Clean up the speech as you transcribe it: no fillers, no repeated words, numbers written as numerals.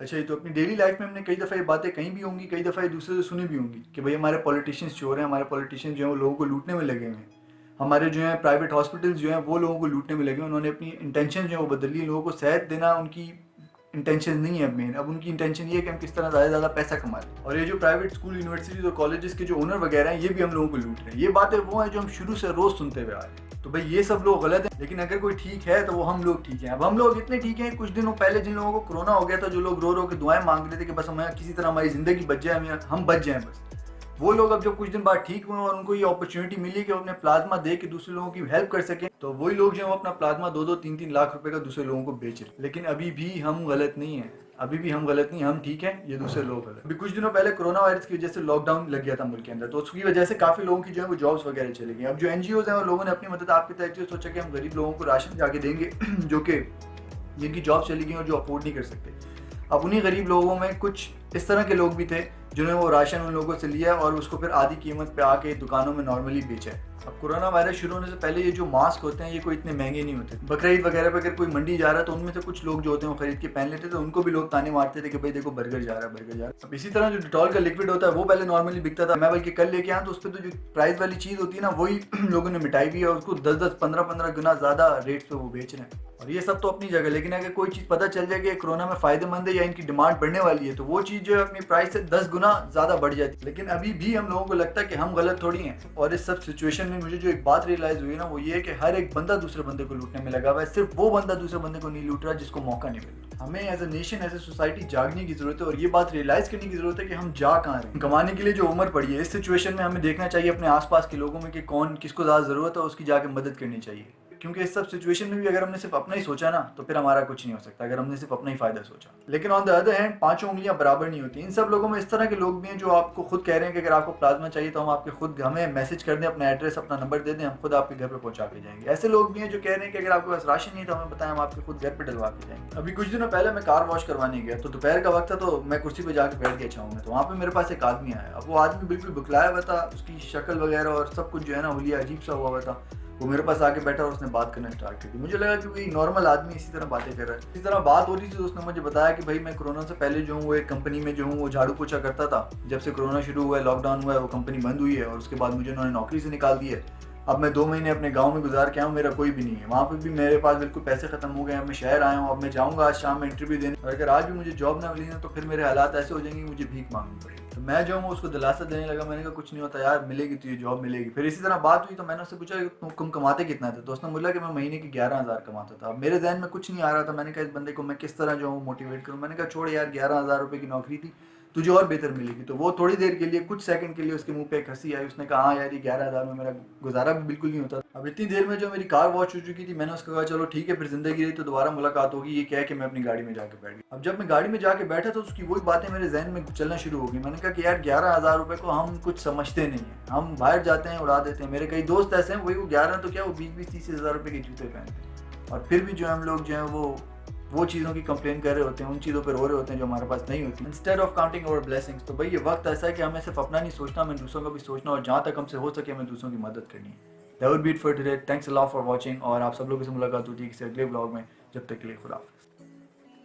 अच्छा, ये तो अपनी डेली लाइफ में हमने कई दफ़ा ये बातें कहीं भी होंगी, कई दफ़ा ये दूसरे से सुनी भी होंगी कि भाई हमारे पॉलिटिशियंस चोर हैं, हमारे पॉलिटिशियंस जो हैं वो लोगों को लूटने में लगे हुए हैं। हमारे जो हैं प्राइवेट हॉस्पिटल्स जो हैं वो लोगों को लूटने में लगे हुए हैं। उन्होंने अपनी इंटेंशन जो है वो बदल ली, लोगों को सेहत देना उनकी इंटेंशन नहीं है मेन। अब उनकी इंटेंशन ये है कि हम किस तरह ज़्यादा से ज़्यादा पैसा कमा लें। और ये जो प्राइवेट स्कूल, यूनिवर्सिटीज़ और कॉलेजेस के जो ओनर वगैरह हैं, ये भी हम लोगों को लूट रहे हैं। ये बातें वो हैं जो हम शुरू से रोज़ सुनते हुए आ रहे हैं। तो भाई ये सब लोग गलत हैं, लेकिन अगर कोई ठीक है तो वो हम लोग ठीक हैं। अब हम लोग इतने ठीक हैं, कुछ दिनों पहले जिन लोगों को कोरोना हो गया था, जो लोग रो रो के दुआएं मांग रहे थे कि बस हमें किसी तरह हमारी ज़िंदगी बच जाए, हम बच जाएं बस, वो लोग अब जब कुछ दिन बाद ठीक हुए और उनको ये अपॉर्चुनिटी मिली कि वो अपने प्लाज्मा दे के दूसरे लोगों की हेल्प कर सकें, तो वही लोग जो है वो अपना प्लाज्मा 2-2, 3-3 लाख रुपए का दूसरे लोगों को बेच रहे। लेकिन अभी भी हम गलत नहीं हैं, अभी भी हम गलत नहीं, हम ठीक हैं, ये दूसरे लोग गलत। अभी कुछ दिनों पहले कोरोना वायरस की वजह से लॉकडाउन लग गया था मुल्क के अंदर, तो उसकी वजह से काफ़ी लोगों की जो है वो जॉब्स वगैरह चली गई। अब जो एनजीओज हैं वो लोगों ने अपनी मदद आपके तहत सोचा कि हम गरीब लोगों को राशन जाके देंगे जो कि जिनकी जॉब चली गई और जो अफोर्ड नहीं कर सकते। अब उन्हीं गरीब लोगों में कुछ इस तरह के लोग भी थे जिन्होंने वो राशन उन लोगों से लिया और उसको फिर आधी कीमत पे आके दुकानों में नॉर्मली बेचा है। अब कोरोना वायरस शुरू होने से पहले ये जो मास्क होते हैं ये कोई इतने महंगे नहीं होते। बकरीद वगैरह पे अगर कोई मंडी जा रहा है तो उनमें से कुछ लोग जो होते हैं वो खरीद के पहन लेते थे, तो उनको भी लोग ताने मारते थे कि भाई देखो बर्गर जा रहा है, बर्गर जा रहा है। अब इसी तरह जो डिटॉल का लिक्विड होता है वो पहले नॉर्मली बिकता था, मैं बल्कि कल लेके आया तो उस पर तो जो प्राइस वाली चीज़ होती है ना वही लोगों ने मिटाई भी है और उसको 10-10, 15-15 गुना ज़्यादा रेट्स पे वो बेच रहे हैं। और ये सब तो अपनी जगह, लेकिन अगर कोई चीज़ पता चल जाए कि कोरोना में फ़ायदेमंद है या इनकी डिमांड बढ़ने वाली है तो वो चीज़ जो है अपनी प्राइस से 10 गुना ज़्यादा बढ़ जाती है। लेकिन अभी भी हम लोगों को लगता है कि हम गलत थोड़ी हैं। और इस सब सिचुएशन में मुझे जो एक बात रियलाइज़ हुई ना वो ये है कि हर एक बंदा दूसरे बंदे को लूटने में लगा हुआ है, सिर्फ वो बंदा दूसरे बंदे को नहीं लूट रहा जिसको मौका नहीं मिल रहा। हमें as a nation, as a society जागने की ज़रूरत है और ये बात रियलाइज़ करने की ज़रूरत है कि हम जा कहाँ रहे हैं। कमाने के लिए जो उम्र पड़ी है, इस सिचुएशन में हमें देखना चाहिए अपने आसपास के लोगों में कि कौन किसको ज़्यादा ज़रूरत है, उसकी जाके मदद करनी चाहिए। क्योंकि इस सब सिचुएशन में भी अगर हमने सिर्फ अपना ही सोचा ना तो फिर हमारा कुछ नहीं हो सकता, अगर हमने सिर्फ अपना ही फायदा सोचा। लेकिन ऑन द अदर हैंड पांचों उंगलियां बराबर नहीं होती। इन सब लोगों में इस तरह के लोग भी हैं जो आपको खुद कह रहे हैं कि अगर आपको प्लाज्मा चाहिए तो हम आपके खुद हमें मैसेज कर दें, अपना एड्रेस, अपना नंबर दे दें, हम खुद आपके घर पे पहुंचा के जाएंगे। ऐसे लोग भी हैं जो कह रहे हैं कि अगर आपके पास राशन नहीं तो हमें बताएं, हम आपके खुद घर पे डलवा के जाएंगे। अभी कुछ दिनों पहले मैं कार वॉश करवाने गया तो दोपहर का वक्त था, तो मैं कुर्सी पे जाकर बैठ गया छाऊं में, तो वहाँ पे मेरे पास एक आदमी आया। अब वो आदमी बिल्कुल बुखलाया हुआ था, उसकी शक्ल वगैरह और सब कुछ जो है ना हुलिया अजीब सा हुआ था। वो मेरे पास आके बैठा और उसने बात करना स्टार्ट कर दी। मुझे लगा कि कोई नॉर्मल आदमी इसी तरह बातें कर रहा है। इसी तरह बात हो रही थी तो उसने मुझे बताया कि भाई मैं कोरोना से पहले जो हूँ वो एक कंपनी में जो हूँ वो झाड़ू पोछा करता था। जब से कोरोना शुरू हुआ है, लॉकडाउन हुआ है, वो कंपनी बंद हुई है और उसके बाद मुझे उन्होंने नौकरी से निकाल दी है। अब मैं 2 महीने अपने गांव में गुजार के आया हूँ, मेरा कोई भी नहीं है वहाँ पे भी, मेरे पास बिल्कुल पैसे खत्म हो गए हैं। मैं शहर आया हूँ, अब मैं जाऊँगा आज शाम में इंटरव्यू देने, और अगर आज भी मुझे जॉब ना मिली ना तो फिर मेरे हालात ऐसे हो जाएंगे कि मुझे भीख मांगनी पड़ेगी। तो मैं जो हूँ उसको दिलासा देने लगा, मैंने कहा कुछ नहीं होता यार, मिलेगी तुझे जॉब मिलेगी। फिर इसी तरह बात हुई तो मैंने उससे पूछा तुम कमाते कितना थे, तो उसने बोला कि मैं महीने की 11,000 कमाता था। अब मेरे जहन में कुछ नहीं आ रहा था, मैंने कहा इस बंदे को मैं किस तरह जो हूँ मोटिवेट करूँ। मैंने कहा छोड़ यार, 11,000 रुपये की नौकरी थी, तुझे और बेहतर मिलेगी। तो वो थोड़ी देर के लिए, कुछ सेकंड के लिए उसके मुंह पे एक हंसी आई। उसने कहा हाँ यार, ये 11,000 में मेरा गुजारा भी बिल्कुल नहीं होता। अब इतनी देर में जो मेरी कार वॉश हो चुकी थी, मैंने उसको कहा चलो ठीक है, फिर जिंदगी रही तो दोबारा मुलाकात होगी, ये कह के मैं अपनी गाड़ी में जाके बैठ गया। अब जब मैं गाड़ी में जाके बैठा तो उसकी वही बातें मेरे जहन में चलना शुरू हो गई। मैंने कहा कि यार 11,000 रुपये को हम कुछ समझते नहीं है, हम बाहर जाते हैं उड़ा देते हैं। मेरे कई दोस्त ऐसे हैं, वही वो 11 तो क्या, वो 20-20, 30 हज़ार रुपये के जूते पहनते हैं और फिर भी जो है हम लोग जो है वो चीज़ों की कंप्लेन कर रहे होते हैं, उन चीज़ों पर रो रहे होते हैं जो हमारे पास नहीं होती, instead of counting our blessings. तो भाई ये वक्त ऐसा है कि हमें सिर्फ अपना नहीं सोचना, हमें दूसरों का भी सोचना, और जहाँ तक हमसे हो सके हमें दूसरों की मदद करनी है। That would be it for today. Thanks a lot for watching, और आप सब लोगों से मुलाकात होती है किसी अगले ब्लॉग में। जब तक के लिए खुदा हाफिज़।